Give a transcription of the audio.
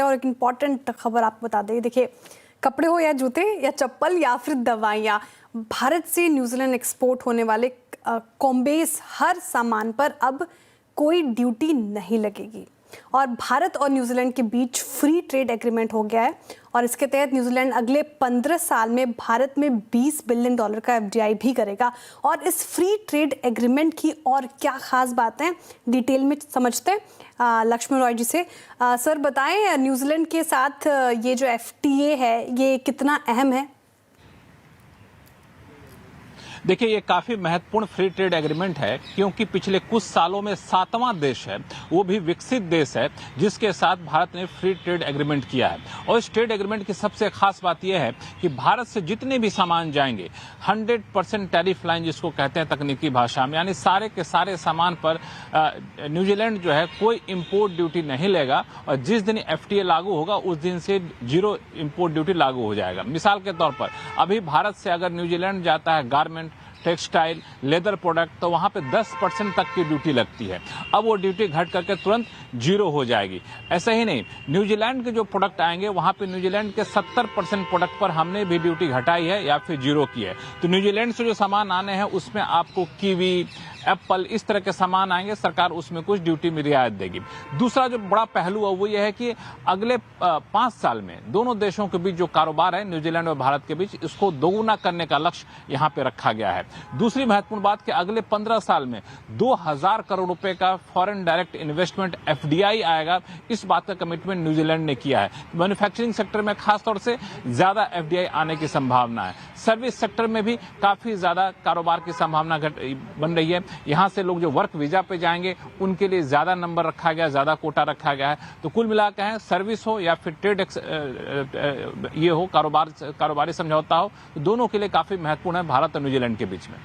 और एक इम्पॉर्टेंट खबर आपको बता दें। देखिए, कपड़े हो या जूते या चप्पल या फिर दवाइयाँ, भारत से न्यूजीलैंड एक्सपोर्ट होने वाले कॉम्बेस हर सामान पर अब कोई ड्यूटी नहीं लगेगी और भारत और न्यूजीलैंड के बीच फ्री ट्रेड एग्रीमेंट हो गया है। और इसके तहत न्यूजीलैंड अगले 15 साल में भारत में $20 बिलियन का FDI भी करेगा। और इस फ्री ट्रेड एग्रीमेंट की और क्या खास बातें डिटेल में समझते हैं लक्ष्मण रॉय जी से। सर बताएं, न्यूजीलैंड के साथ ये जो FTA है ये कितना अहम है? देखिए, ये काफी महत्वपूर्ण फ्री ट्रेड एग्रीमेंट है क्योंकि पिछले कुछ सालों में 7वां देश है, वो भी विकसित देश है, जिसके साथ भारत ने फ्री ट्रेड एग्रीमेंट किया है। और इस ट्रेड एग्रीमेंट की सबसे खास बात यह है कि भारत से जितने भी सामान जाएंगे 100% टैरिफ लाइन जिसको कहते हैं तकनीकी भाषा में, यानी सारे के सारे सामान पर न्यूजीलैंड जो है कोई इम्पोर्ट ड्यूटी नहीं लेगा। और जिस दिन FTA लागू होगा उस दिन से 0 इम्पोर्ट ड्यूटी लागू हो जाएगा। मिसाल के तौर पर अभी भारत से अगर न्यूजीलैंड जाता है गारमेंट, टेक्सटाइल, लेदर प्रोडक्ट, तो वहां पे 10% तक की ड्यूटी लगती है। अब वो ड्यूटी घट करके तुरंत 0 हो जाएगी। ऐसा ही नहीं, न्यूजीलैंड के जो प्रोडक्ट आएंगे वहां पे न्यूजीलैंड के 70% प्रोडक्ट पर हमने भी ड्यूटी घटाई है या फिर 0 की है। तो न्यूजीलैंड से जो सामान आने हैं उसमें आपको कीवी, एप्पल, इस तरह के सामान आएंगे, सरकार उसमें कुछ ड्यूटी में रियायत देगी। दूसरा जो बड़ा पहलू है वो ये है कि अगले 5 साल में दोनों देशों के बीच जो कारोबार है न्यूजीलैंड और भारत के बीच, इसको दोगुना करने का लक्ष्य यहाँ पे रखा गया है। दूसरी महत्वपूर्ण बात कि अगले 15 साल में 2000 करोड़ रुपए का फॉरेन डायरेक्ट इन्वेस्टमेंट FDI आएगा। इस बात का कमिटमेंट न्यूजीलैंड ने किया है। मैन्युफैक्चरिंग सेक्टर में खासतौर से ज्यादा FDI आने की संभावना है। सर्विस सेक्टर में भी काफी ज्यादा कारोबार की संभावना बन रही है। यहाँ से लोग जो वर्क वीजा पे जाएंगे उनके लिए ज्यादा नंबर रखा गया, ज्यादा कोटा रखा गया है। तो कुल मिलाकर सर्विस हो या फिर ट्रेड ये हो, कारोबारी समझौता हो, दोनों के लिए काफी महत्वपूर्ण है भारत और न्यूजीलैंड के बीच में।